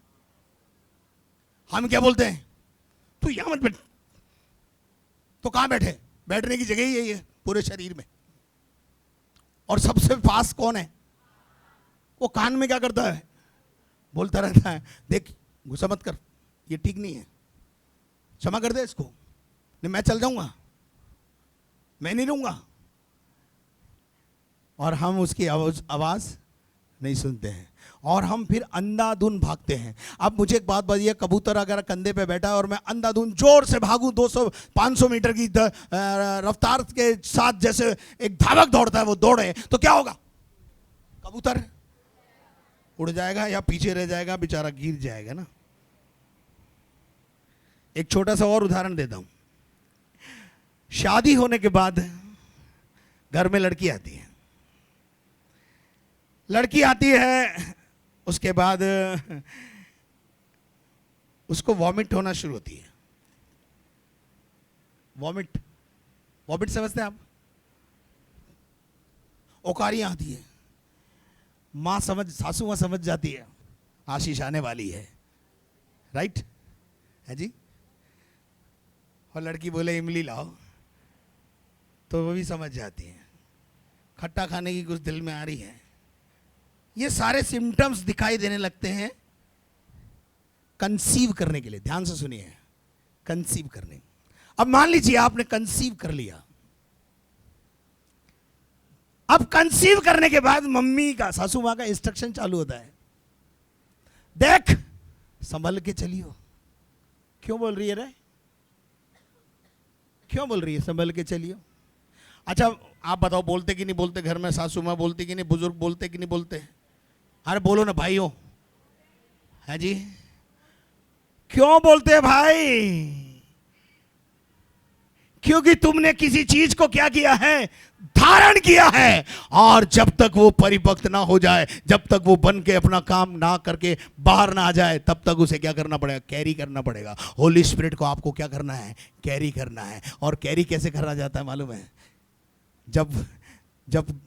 हम क्या बोलते हैं? तू यहां मत बैठ। तो कहां बैठे? बैठने की जगह ही यही है पूरे शरीर में। और सबसे पास कौन है? वो कान में क्या करता है? बोलता रहता है, देख गुस्सा मत कर, ये ठीक नहीं है, क्षमा कर दे इसको, नहीं मैं चल जाऊंगा, मैं नहीं रहूंगा। और हम उसकी आवाज नहीं सुनते हैं, और हम फिर अंधाधुन भागते हैं। अब मुझे एक बात बताइए, कबूतर अगर कंधे पे बैठा है और मैं अंधाधुन जोर से भागूं 200-500 मीटर की रफ्तार के साथ, जैसे एक धावक दौड़ता है वो दौड़े, तो क्या होगा? कबूतर उड़ जाएगा या पीछे रह जाएगा, बेचारा गिर जाएगा ना। एक छोटा सा और उदाहरण देता हूं। शादी होने के बाद घर में लड़की आती है, लड़की आती है, उसके बाद उसको वॉमिट होना शुरू होती है। वॉमिट, वॉमिट समझते हैं आप? ओकारियां आती है, मां समझ, सासू मां समझ जाती है आशीष आने वाली है, राइट है जी। और लड़की बोले इमली लाओ, तो वो भी समझ जाती है खट्टा खाने की कुछ दिल में आ रही है। ये सारे सिम्टम्स दिखाई देने लगते हैं कंसीव करने के लिए। ध्यान से सुनिए, कंसीव करने। अब मान लीजिए आपने कंसीव कर लिया, अब कंसीव करने के बाद मम्मी का, सासू मां का इंस्ट्रक्शन चालू होता है, देख संभल के चलियो। क्यों बोल रही है रे? क्यों बोल रही है संभल के चलियो? अच्छा आप बताओ, बोलते कि नहीं बोलते घर में? सासू मां बोलती कि नहीं? बुजुर्ग बोलते कि नहीं बोलते? अरे बोलो ना भाइयों, है जी। क्यों बोलते हैं भाई? क्योंकि तुमने किसी चीज को क्या किया है? धारण किया है। और जब तक वो परिपक्व ना हो जाए, जब तक वो बन के अपना काम ना करके बाहर ना आ जाए, तब तक उसे क्या करना पड़ेगा? कैरी करना पड़ेगा। होली स्पिरिट को आपको क्या करना है? कैरी करना है। और कैरी कैसे करा जाता है मालूम है? जब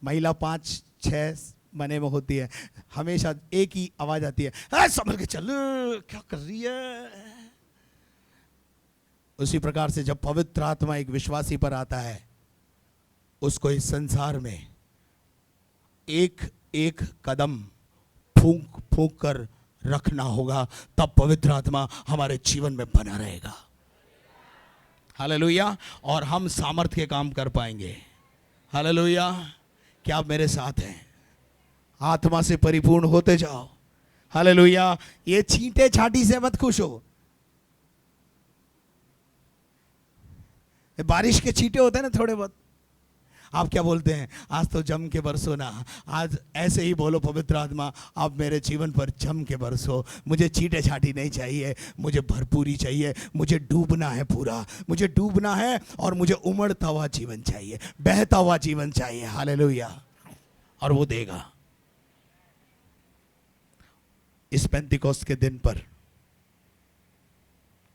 महिला 5-6 महीने में होती है, हमेशा एक ही आवाज आती है, समझ के चल, क्या कर रही है। उसी प्रकार से जब पवित्र आत्मा एक विश्वासी पर आता है, उसको इस संसार में एक एक कदम फूंक फूंक कर रखना होगा, तब पवित्र आत्मा हमारे जीवन में बना रहेगा। हालेलुया। और हम सामर्थ्य के काम कर पाएंगे। हालेलुया। क्या आप मेरे साथ हैं? आत्मा से परिपूर्ण होते जाओ। हालेलुया। ये छींटे छाटी से मत खुश हो। बारिश के छींटे होते हैं ना थोड़े बहुत, आप क्या बोलते हैं? आज तो जम के बरसो ना। आज ऐसे ही बोलो, पवित्र आत्मा आप मेरे जीवन पर जम के बरसो। मुझे छींटे छाटी नहीं चाहिए, मुझे भरपूरी चाहिए। मुझे डूबना है पूरा, मुझे डूबना है, और मुझे उमड़ता हुआ जीवन चाहिए, बहता हुआ जीवन चाहिए। हालेलुया। और वो देगा। इस पेंतिकोस्त के दिन पर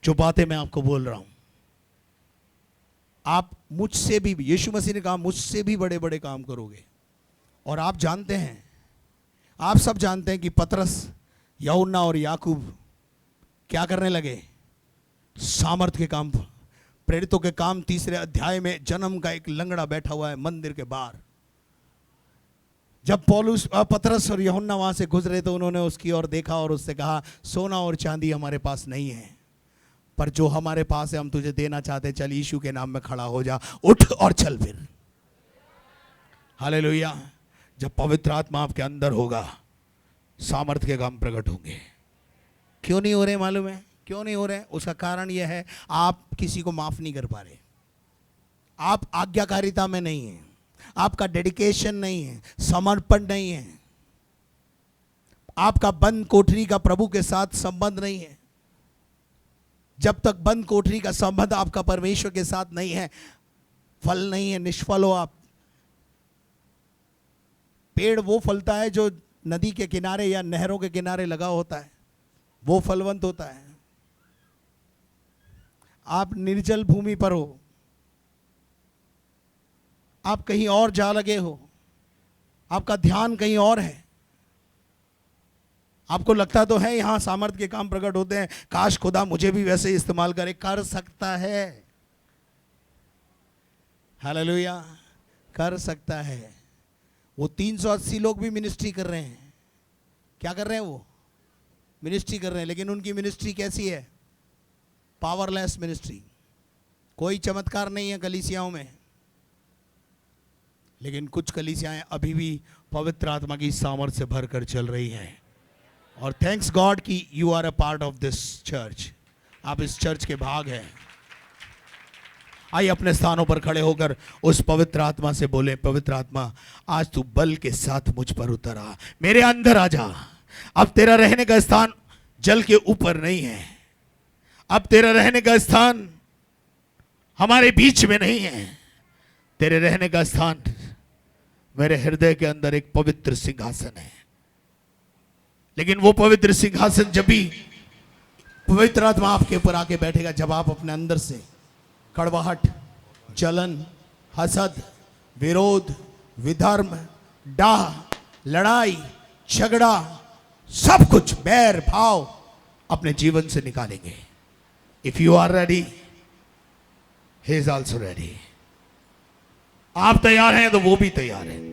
जो बातें मैं आपको बोल रहा हूं, आप मुझसे भी, यीशु मसीह ने कहा मुझसे भी बड़े बड़े काम करोगे। और आप जानते हैं, आप सब जानते हैं कि पतरस, यूहन्ना और याकूब क्या करने लगे? सामर्थ के काम। प्रेरितों के काम 3 अध्याय में जन्म का एक लंगड़ा बैठा हुआ है मंदिर के बाहर। जब पतरस और यूहन्ना वहां से गुजरे तो उन्होंने उसकी ओर देखा और उससे कहा, सोना और चांदी हमारे पास नहीं है, पर जो हमारे पास है हम तुझे देना चाहते। चल यीशु के नाम में खड़ा हो जा, उठ और चल फिर। हालेलुया। जब पवित्र आत्मा आपके अंदर होगा, सामर्थ्य के काम प्रकट होंगे। क्यों नहीं हो रहे मालूम है? क्यों नहीं हो रहे? उसका कारण यह है, आप किसी को माफ नहीं कर पा रहे। आप आज्ञाकारिता में नहीं है, आपका डेडिकेशन नहीं है, समर्पण नहीं है, आपका बंद कोठरी का प्रभु के साथ संबंध नहीं है। जब तक बंद कोठरी का संबंध आपका परमेश्वर के साथ नहीं है, फल नहीं है, निष्फल हो आप। पेड़ वो फलता है जो नदी के किनारे या नहरों के किनारे लगा होता है, वो फलवंत होता है। आप निर्जल भूमि पर हो, आप कहीं और जा लगे हो, आपका ध्यान कहीं और है। आपको लगता तो है यहां सामर्थ्य के काम प्रकट होते हैं, काश खुदा मुझे भी वैसे इस्तेमाल करे। कर सकता है। हालेलुया। कर सकता है। वो 380 लोग भी मिनिस्ट्री कर रहे हैं। क्या कर रहे हैं? वो मिनिस्ट्री कर रहे हैं, लेकिन उनकी मिनिस्ट्री कैसी है? Powerless ministry. कोई चमत्कार नहीं है कलीसियाओं में। लेकिन कुछ कलीसियाएं अभी भी पवित्र आत्मा की सामर्थ्य से भरकर चल रही हैं। और थैंक्स गॉड कि you are a part of this church, आप इस चर्च के भाग हैं। आइए अपने स्थानों पर खड़े होकर उस पवित्र आत्मा से बोले, पवित्र आत्मा आज तू बल के साथ मुझ पर उतर आ, मेरे अंदर आ जा। अब तेरा रहने का स्थान जल के ऊपर नहीं है, अब तेरा रहने का स्थान हमारे बीच में नहीं है, तेरे रहने का स्थान मेरे हृदय के अंदर एक पवित्र सिंहासन है। लेकिन वो पवित्र सिंहासन जब भी पवित्र आत्मा आपके ऊपर आके बैठेगा, जब आप अपने अंदर से कड़वाहट, जलन, हसद, विरोध, विधर्म, डाह, लड़ाई, झगड़ा, सब कुछ बैर भाव अपने जीवन से निकालेंगे। If you are ready, he is also ready. आप तैयार हैं तो वो भी तैयार है।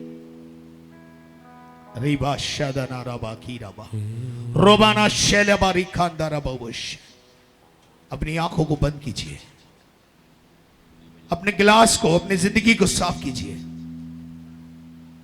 रीबा शदना रबा की रबा रोबाना शैलबा रिखांदा रबुश। अपनी आंखों को बंद कीजिए, अपने गिलास को, अपनी जिंदगी को साफ कीजिए।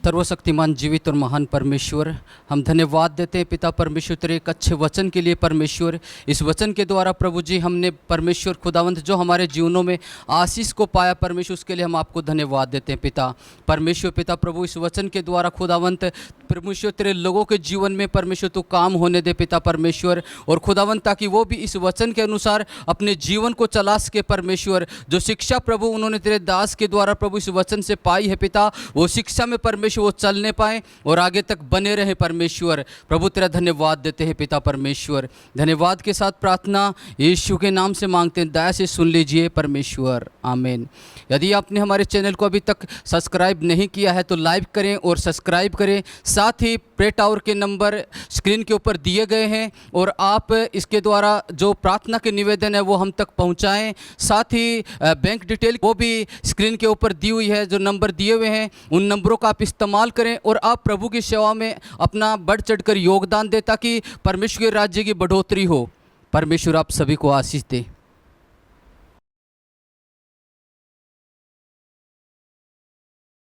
सर्वशक्तिमान जीवित और महान परमेश्वर, हम धन्यवाद देते हैं पिता परमेश्वर तेरे एक अच्छे वचन के लिए। परमेश्वर इस वचन के द्वारा प्रभु जी हमने परमेश्वर खुदावंत जो हमारे जीवनों में आशीष को पाया परमेश्वर, उसके लिए हम आपको धन्यवाद देते हैं पिता परमेश्वर। पिता प्रभु इस वचन के द्वारा खुदावंत परमेश्वर तेरे लोगों के जीवन में परमेश्वर तू काम होने दे पिता परमेश्वर, और खुदावंत ताकि वो भी इस वचन के अनुसार अपने जीवन को चला सके परमेश्वर। जो शिक्षा प्रभु उन्होंने तेरे दास के द्वारा प्रभु इस वचन से पाई है पिता, वो शिक्षा में परमेश्वर वो चलने पाए और आगे तक बने रहे परमेश्वर। प्रभु तेरा धन्यवाद देते हैं पिता परमेश्वर। धन्यवाद के साथ प्रार्थना यीशु के नाम से मांगते हैं, दया से सुन लीजिए परमेश्वर, आमीन। यदि आपने हमारे चैनल को अभी तक सब्सक्राइब नहीं किया है तो लाइक करें और सब्सक्राइब करें। साथ ही प्रे टावर के नंबर स्क्रीन के ऊपर दिए गए हैं और आप इसके द्वारा जो प्रार्थना के निवेदन है वो हम तक पहुंचाएं। साथ ही बैंक डिटेल वो भी स्क्रीन के ऊपर दी हुई है, जो नंबर दिए हुए हैं उन नंबरों का आप इस्तेमाल करें और आप प्रभु की सेवा में अपना बढ़ चढ़कर योगदान दें ताकि परमेश्वर के राज्य की बढ़ोतरी हो। परमेश्वर आप सभी को आशीष दे।